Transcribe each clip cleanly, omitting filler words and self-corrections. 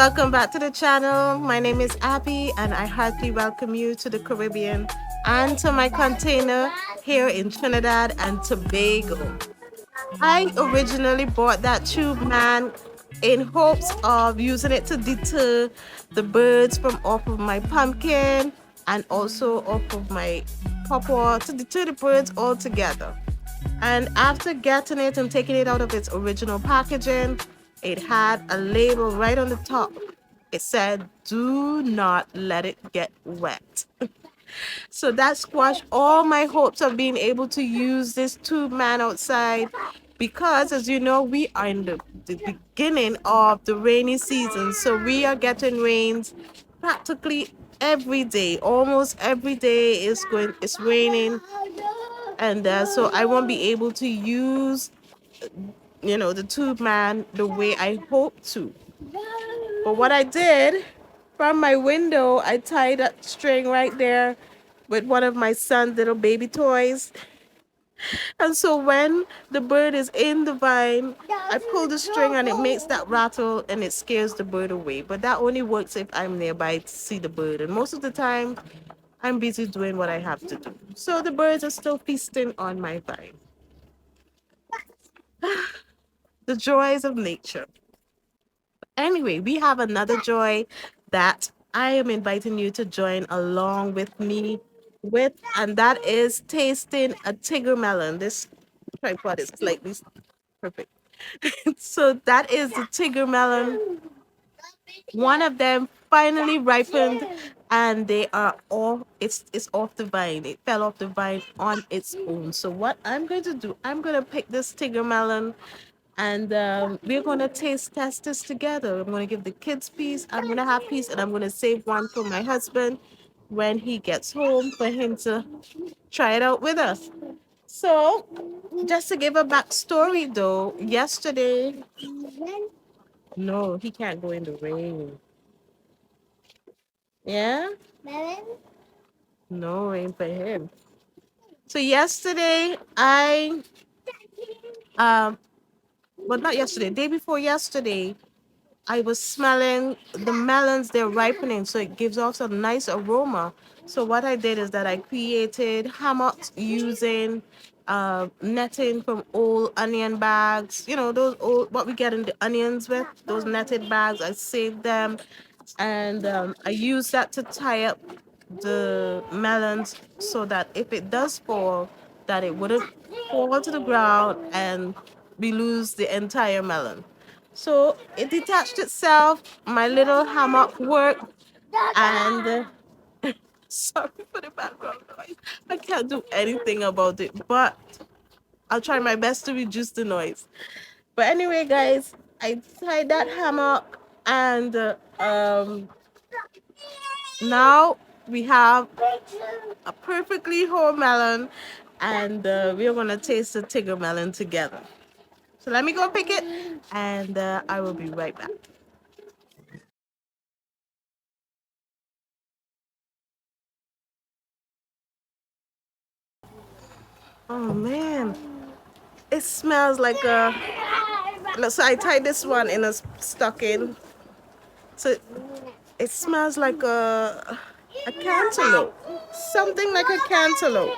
welcome back to the channel. My name is Abby and I heartily welcome you to the Caribbean and to my container here in Trinidad and Tobago. I originally bought that tube man in hopes of using it to deter the birds from off of my pumpkin and also off of my pawpaw, to deter the birds altogether. And after getting it and taking it out of its original packaging, it had a label right on the top. It said, "Do not let it get wet." So that squashed all my hopes of being able to use this tube man outside, because as you know, we are in the beginning of the rainy season. So we are getting rains practically every day. Almost every day it's raining. And so I won't be able to use, the tube man the way I hope to. But what I did, from my window, I tied a string right there with one of my son's little baby toys. And so when the bird is in the vine, I pull the string and it makes that rattle and it scares the bird away. But that only works if I'm nearby to see the bird. And most of the time, I'm busy doing what I have to do. So the birds are still feasting on my vine. The joys of nature. Anyway, we have another joy that I am inviting you to join along with me with, and that is tasting a Tigger melon. This tripod is slightly perfect. So that is the Tigger melon. One of them finally ripened and they are all it's off the vine. It fell off the vine on its own. So what I'm going to do, I'm going to pick this Tigger melon and we're going to taste test this together. I'm going to give the kids piece, I'm going to have piece, and I'm going to save one for my husband when he gets home for him to try it out with us. So just to give a backstory though, yesterday, no, he can't go in the rain. Yeah? No rain for him. So yesterday um well, not yesterday, day before yesterday, I was smelling the melons, they're ripening, so it gives off some nice aroma. So what I did is that I created hammocks using netting from old onion bags. You know, those old, what we get in the onions with, those netted bags. I saved them and I used that to tie up the melons so that if it does fall, that it wouldn't fall to the ground and we lose the entire melon. So it detached itself. My little hammock worked, and sorry for the background noise. I can't do anything about it, but I'll try my best to reduce the noise. But anyway, guys, I tied that hammock, and now we have a perfectly whole melon, and we're gonna taste the Tigger melon together. So let me go pick it, and I will be right back. Oh man, it smells like a. So I tied this one in a stocking. So it smells like a cantaloupe, something like a cantaloupe.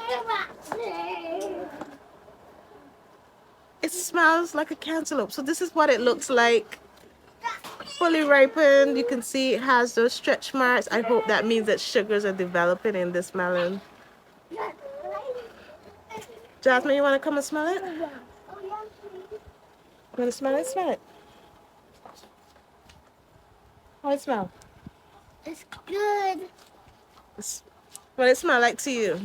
It smells like a cantaloupe. So this is what it looks like. Fully ripened. You can see it has those stretch marks. I hope that means that sugars are developing in this melon. Jasmine, you want to come and smell it? You want to smell it? Smell it. How it smell? It's good. What it smell like to you?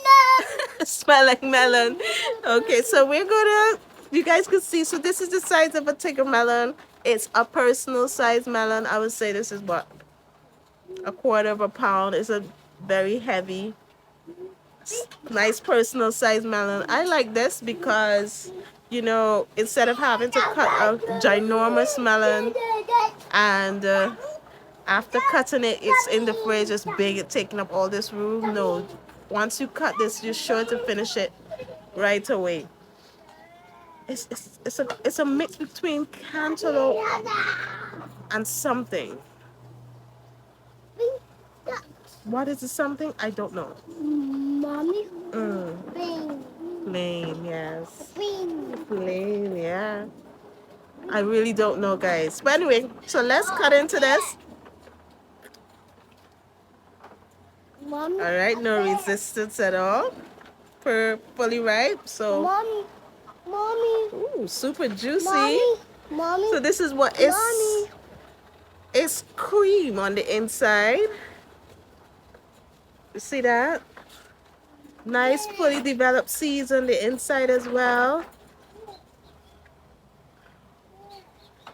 No. Smell like melon. Okay, so we're gonna, you guys can see, so this is the size of a Tigger melon. It's a personal size melon. I would say this is what, a quarter of a pound. It's a very heavy, nice personal size melon. I like this because, instead of having to cut a ginormous melon and after cutting it, it's in the fridge, it's big, it's taking up all this room. No, once you cut this, you're sure to finish it right away. It's a mix between cantaloupe and something. What is the something? I don't know. Mommy. Mm, Bing. plain, yes. Bing. Plain, yeah. I really don't know, guys. But anyway, so let's cut into this. Mommy. All right, no resistance at all. Fully ripe. So, Mommy. Mommy. ooh, super juicy. Mommy. Mommy. So this is what is. Mommy. It's cream on the inside. You see that? Nice, fully developed seeds on the inside as well.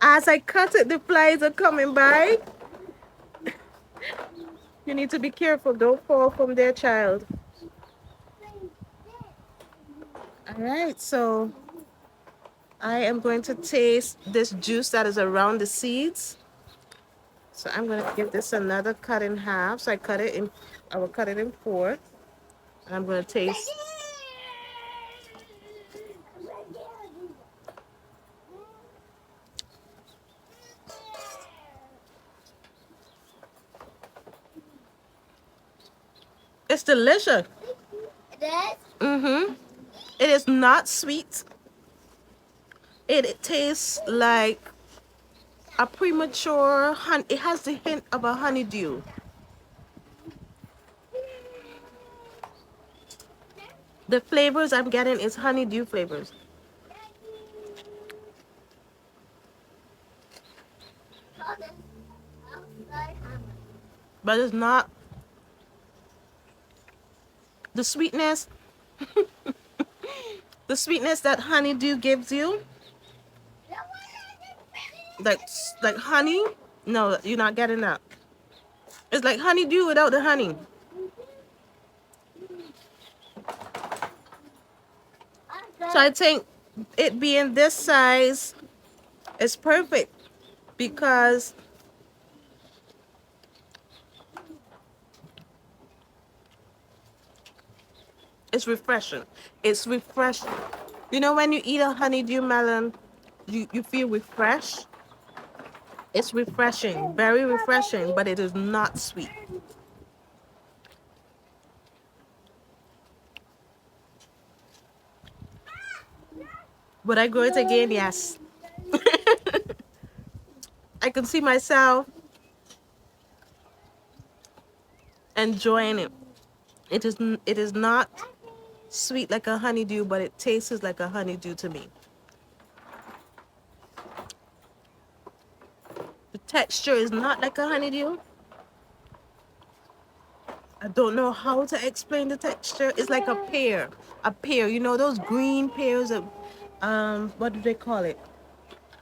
As I cut it, the flies are coming by. You need to be careful. Don't fall from their child. All right, so I am going to taste this juice that is around the seeds. So I'm going to give this another cut in half. So I will cut it in four. And I'm going to taste. It's delicious. It is? Mm-hmm. It is not sweet. It tastes like a premature honey. It has the hint of a honeydew. The flavors I'm getting is honeydew flavors. But it's not the sweetness. The sweetness that honeydew gives you, like honey. No, you're not getting that. It's like honeydew without the honey. So I think it being this size is perfect because it's refreshing. It's refreshing. You know when you eat a honeydew melon, you feel refreshed. It's refreshing, very refreshing, but it is not sweet. Would I grow it again? Yes. I can see myself enjoying it. It is not sweet like a honeydew, but it tastes like a honeydew to me. The texture is not like a honeydew. I don't know how to explain the texture. It's like a pear. A pear. You know those green pears of what do they call it?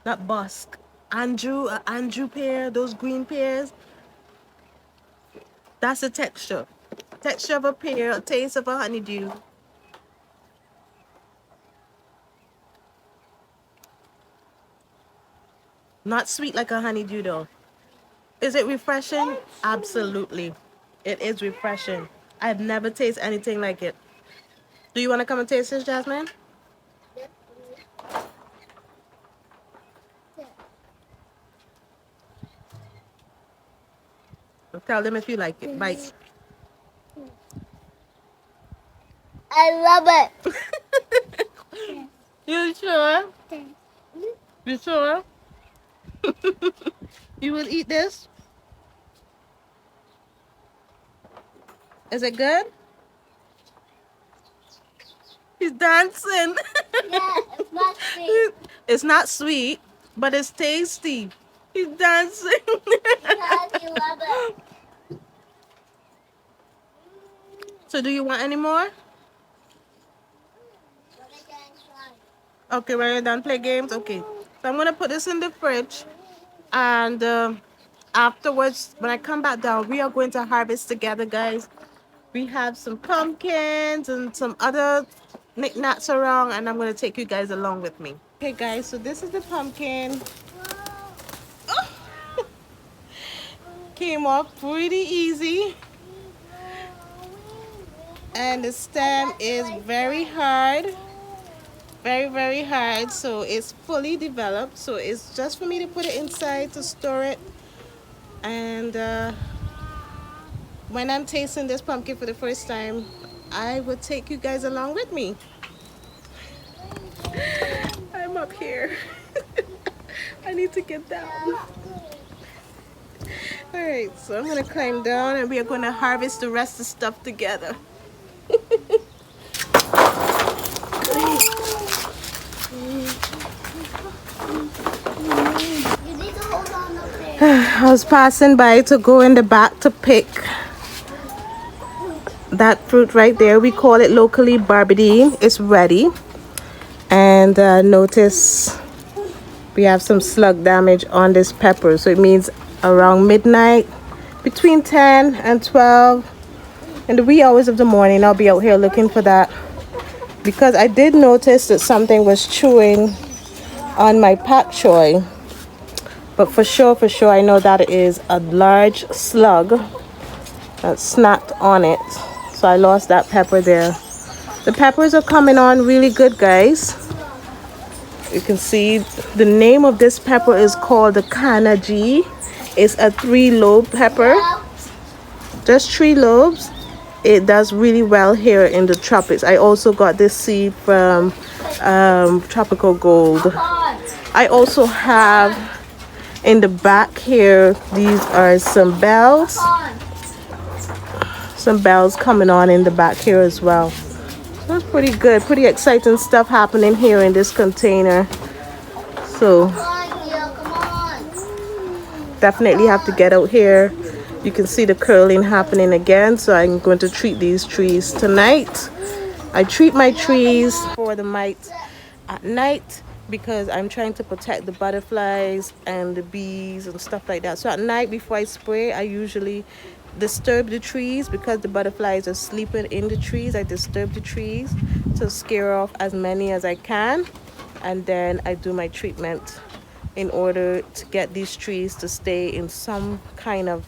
Not busk. Andrew pear, those green pears. That's the texture. Texture of a pear, a taste of a honeydew. Not sweet like a honeydew though. Is it refreshing? Absolutely. It is refreshing. I've never tasted anything like it. Do you want to come and taste this, Jasmine? Tell them if you like it. Bite. I love it. You sure? You sure? You will eat this? Is it good? He's dancing. Yeah, it's not sweet. It's not sweet, but it's tasty. He's dancing. Because you love it. So do you want any more? Okay, when you're done play games, okay. So I'm gonna put this in the fridge, and afterwards, when I come back down, we are going to harvest together, guys. We have some pumpkins and some other knickknacks around, and I'm gonna take you guys along with me. Okay, guys. So this is the pumpkin. Oh, came off pretty easy, and the stem is very hard. very, very hard. So it's fully developed. So it's just for me to put it inside to store it. And when I'm tasting this pumpkin for the first time, I will take you guys along with me. I'm up here. I need to get down. Alright, so I'm gonna climb down and we are gonna harvest the rest of the stuff together. You need to hold on up there. I was passing by to go in the back to pick that fruit right there. We call it locally barbadine. It's ready. And notice we have some slug damage on this pepper. So it means around midnight, between 10 and 12, in the wee hours of the morning, I'll be out here looking for that. Because I did notice that something was chewing on my pak choy. But for sure, I know that it is a large slug that snapped on it. So I lost that pepper there. The peppers are coming on really good, guys. You can see the name of this pepper is called the Kanaji. It's a 3-lobe pepper. Just 3 lobes. It does really well here in the tropics. I also got this seed from Tropical Gold. I also have in the back here, these are some bells. Some bells coming on in the back here as well. So it's pretty good, pretty exciting stuff happening here in this container. So definitely have to get out here. You can see the curling happening again. So I'm going to treat these trees tonight. I treat my trees for the mites at night because I'm trying to protect the butterflies and the bees and stuff like that. So at night before I spray, I usually disturb the trees because the butterflies are sleeping in the trees. I disturb the trees to scare off as many as I can, and then I do my treatment in order to get these trees to stay in some kind of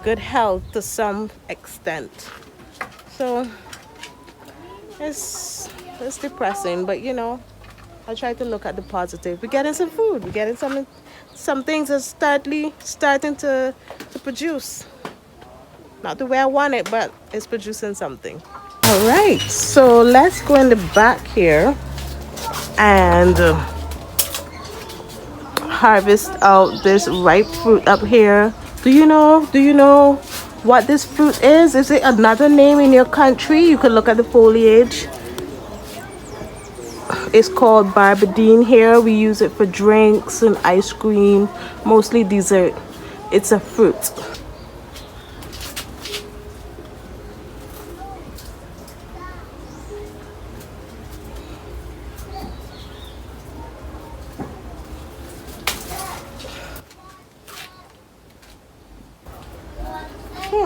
good health to some extent. So it's depressing, but you know, I try to look at the positive. We're getting some food. We're getting some things are starting to produce. Not the way I want it, but it's producing something. All right, so let's go in the back here and harvest out this ripe fruit up here. Do you know what this fruit is? Is it another name in your country? You can look at the foliage. It's called barbadine here. We use it for drinks and ice cream, mostly dessert. It's a fruit.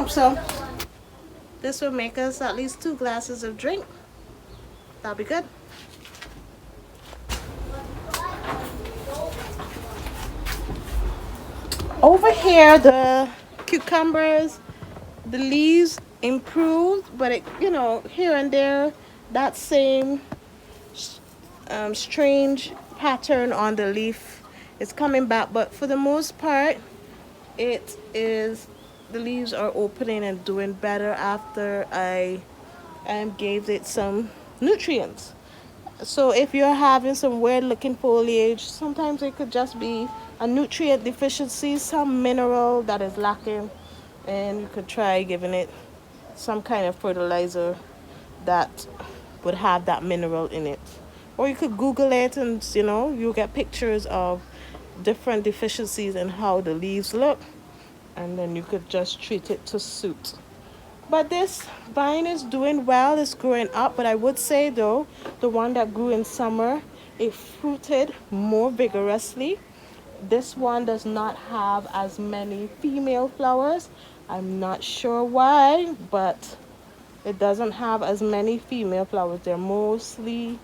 So this will make us at least 2 glasses of drink. That'll be good. Over here, the cucumbers, the leaves improved, but it, you know, here and there, that same strange pattern on the leaf is coming back. But for the most part, it is, the leaves are opening and doing better after I gave it some nutrients. So if you're having some weird looking foliage, sometimes it could just be a nutrient deficiency, some mineral that is lacking, and you could try giving it some kind of fertilizer that would have that mineral in it. Or you could Google it and, you know, you'll get pictures of different deficiencies and how the leaves look, and then you could just treat it to suit. But this vine is doing well, it's growing up. But I would say though, the one that grew in summer, it fruited more vigorously. This one does not have as many female flowers. I'm not sure why, but it doesn't have as many female flowers. They're mostly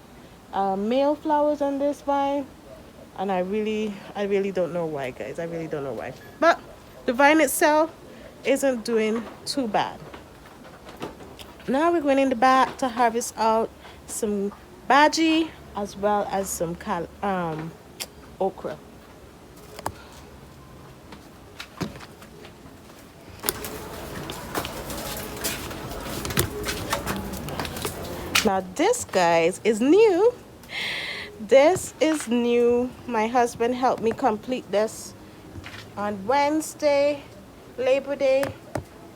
male flowers on this vine. And I really don't know why, guys. I really don't know why. But the vine itself isn't doing too bad. Now we're going in the back to harvest out some bhaji. as well as some okra. Now this, guys, is new. This is new. My husband helped me complete this on Wednesday, Labor Day,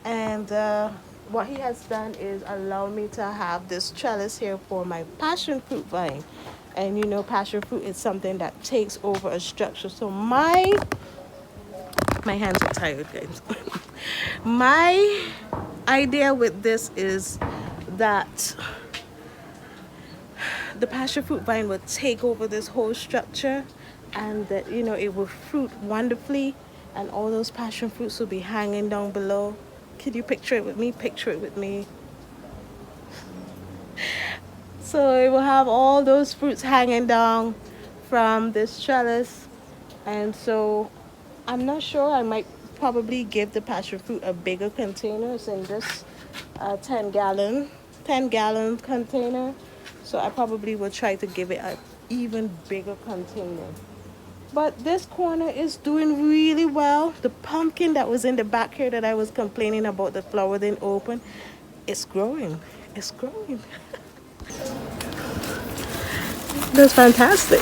and what he has done is allow me to have this trellis here for my passion fruit vine. And you know, passion fruit is something that takes over a structure. So my hands are tired, guys. My idea with this is that the passion fruit vine will take over this whole structure, and that, you know, it will fruit wonderfully, and all those passion fruits will be hanging down below. Can you picture it with me? Picture it with me. So it will have all those fruits hanging down from this trellis. And so I'm not sure, I might probably give the passion fruit a bigger container. It's in this 10 gallon container. So I probably will try to give it an even bigger container. But this corner is doing really well. The pumpkin that was in the back here that I was complaining about, the flower didn't open, it's growing. It's growing. That's fantastic.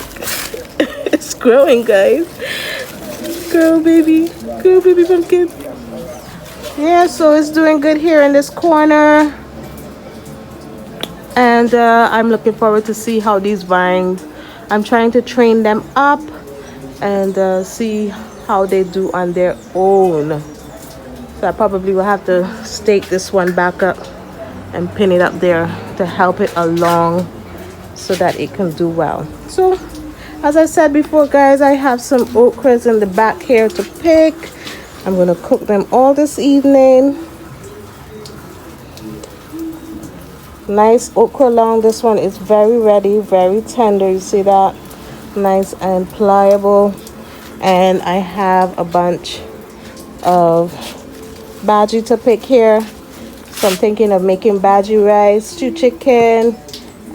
It's growing, guys. Grow, baby. Grow, baby pumpkin. Yeah, so it's doing good here in this corner. And I'm looking forward to see how these vines, I'm trying to train them up and see how they do on their own. So I probably will have to stake this one back up and pin it up there to help it along so that it can do well. So as I said before, guys, I have some okras in the back here to pick. I'm going to cook them all this evening. Nice okra long. This one is very ready, very tender. You see that? Nice and pliable. And I have a bunch of bhaji to pick here. So I'm thinking of making bhaji rice, stew chicken,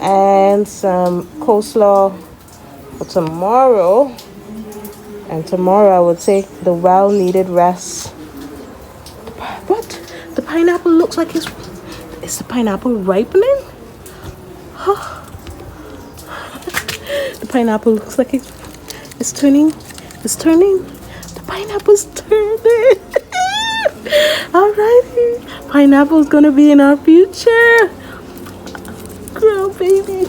and some coleslaw for tomorrow. And tomorrow I will take the well-needed rest. What? The pineapple looks like it's... Is the pineapple ripening? Huh. The pineapple looks like it's turning. It's turning. The pineapple's turning. Alrighty. Pineapple's gonna be in our future. Girl, baby.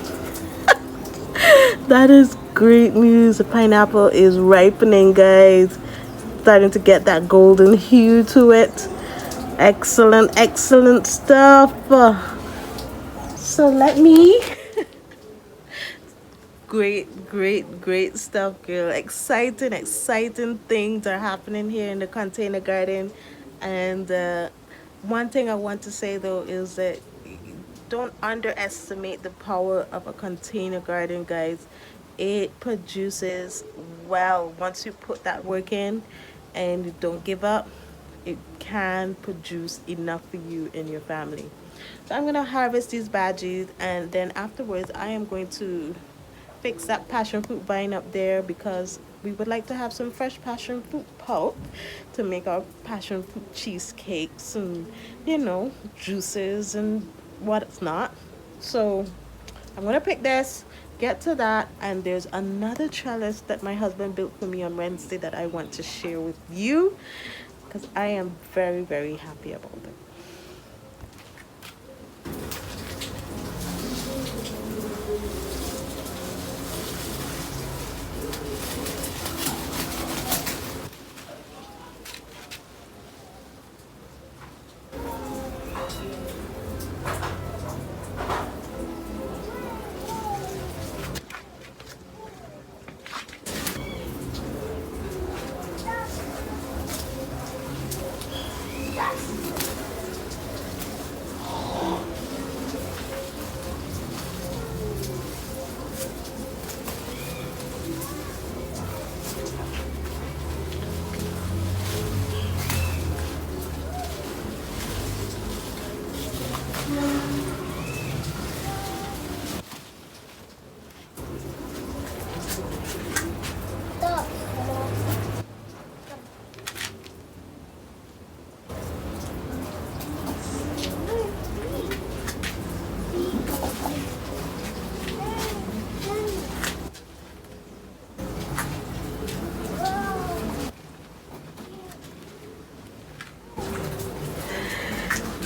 That is great news. The pineapple is ripening, guys. Starting to get that golden hue to it. Excellent, excellent stuff. So let me... Great stuff, girl. Exciting things are happening here in the container garden. And one thing I want to say though is that don't underestimate the power of a container garden, guys. It produces well. Once you put that work in and you don't give up, it can produce enough for you and your family. So I'm gonna harvest these bhajis, and then afterwards I am going to fix that passion fruit vine up there, because we would like to have some fresh passion fruit pulp to make our passion fruit cheesecakes and, you know, juices and what's not. So I'm gonna pick this, get to that, and there's another trellis that my husband built for me on Wednesday that I want to share with you, because I am very happy about it.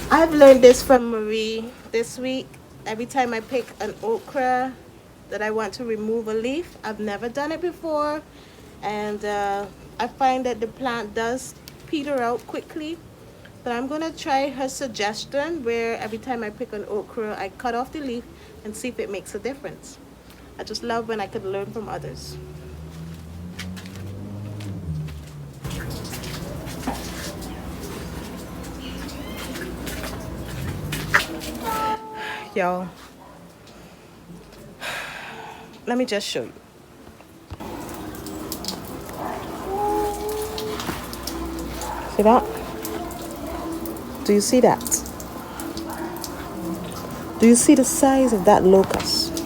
I've learned this from Marie this week. Every time I pick an okra that I want to remove a leaf, I've never done it before, and I find that the plant does peter out quickly. But I'm gonna try her suggestion where every time I pick an okra, I cut off the leaf and see if it makes a difference. I just love when I could learn from others. Y'all, let me just show you. See that? Do you see that? Do you see the size of that locust?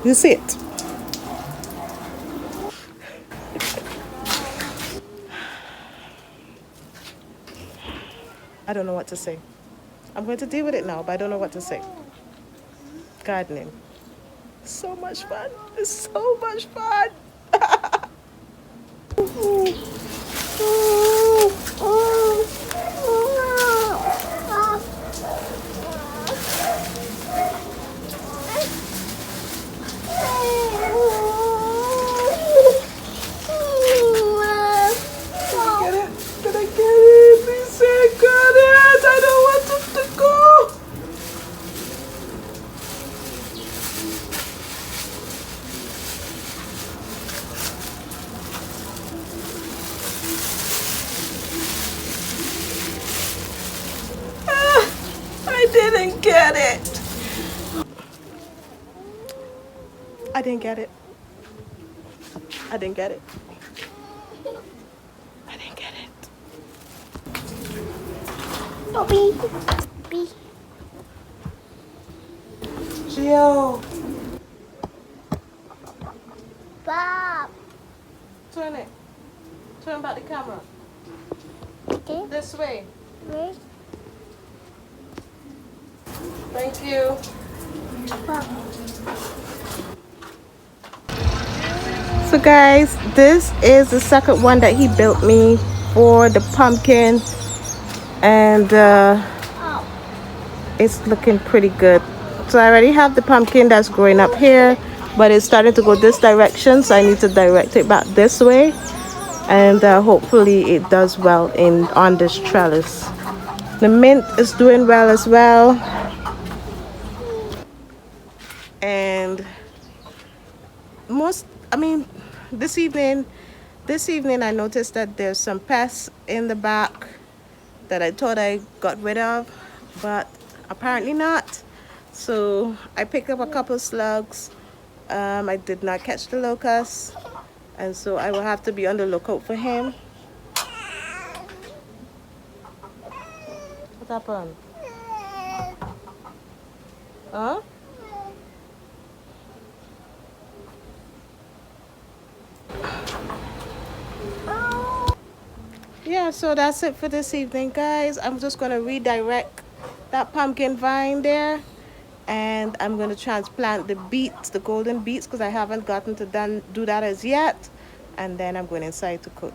You see it? I don't know what to say. I'm going to deal with it now, but I don't know what to say. Gardening. So much fun. It's so much fun. Get it? Did I get it? Please say I got it. I don't want it to go. I didn't get it. I didn't get it. I didn't get it. I didn't get it. Bobby. B. Gio. Bob. Turn it. Turn back the camera. Okay. This way. Where's Thank you. Bob? So guys, this is the second one that he built me for the pumpkin, and Oh. it's looking pretty good. So I already have the pumpkin that's growing up here, but it's starting to go this direction, so I need to direct it back this way, and hopefully it does well in on this trellis. The mint is doing well as well, and this evening I noticed that there's some pests in the back that I thought I got rid of, but apparently not. So I picked up a couple slugs. I did not catch the locust, and so I will have to be on the lookout for him. What happened? Huh? Yeah, so that's it for this evening, guys. I'm just going to redirect that pumpkin vine there, and I'm going to transplant the beets, the golden beets, because I haven't gotten to do that as yet. And then I'm going inside to cook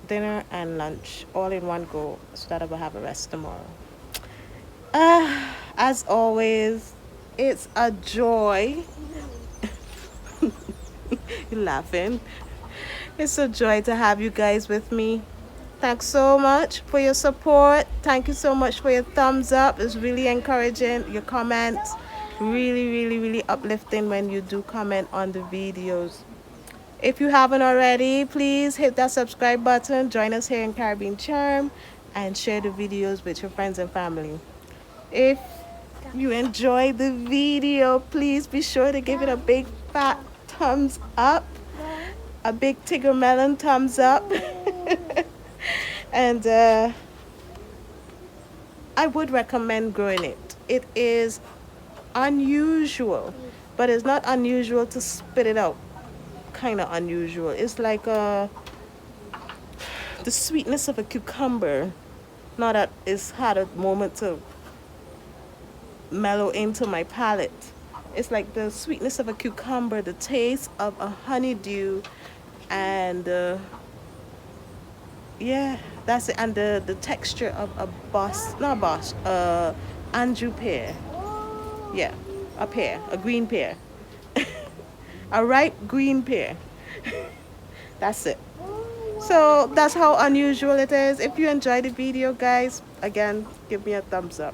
dinner and lunch all in one go, so that I will have a rest tomorrow. As always, it's a joy. You're laughing. It's a joy to have you guys with me. Thanks so much for your support. Thank you so much for your thumbs up. It's really encouraging. Your comments really uplifting when you do comment on the videos. If you haven't already, please hit that subscribe button, join us here in Caribbean Charm, and share the videos with your friends and family. If you enjoyed the video, please be sure to give it a big fat thumbs up, a big Tigger melon thumbs up. And I would recommend growing it. It is unusual, but it's not unusual to spit it out. Kind of unusual. It's like the sweetness of a cucumber. Now that it's had a moment to mellow into my palate. It's like the sweetness of a cucumber, the taste of a honeydew And yeah, that's it. And the texture of a boss, not boss, Andrew pear. Yeah, a pear, a green pear, a ripe green pear. That's it. So that's how unusual it is. If you enjoyed the video, guys, again, give me a thumbs up.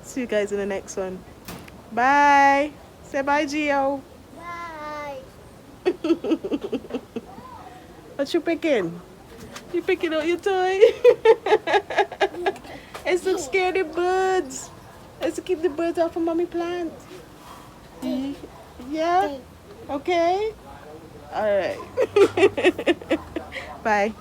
See you guys in the next one. Bye. Say bye, Gio. Bye. What you picking? You picking out your toy? It's to scare the birds. It's to keep the birds off of mommy plant. Yeah? Okay? Alright. Bye.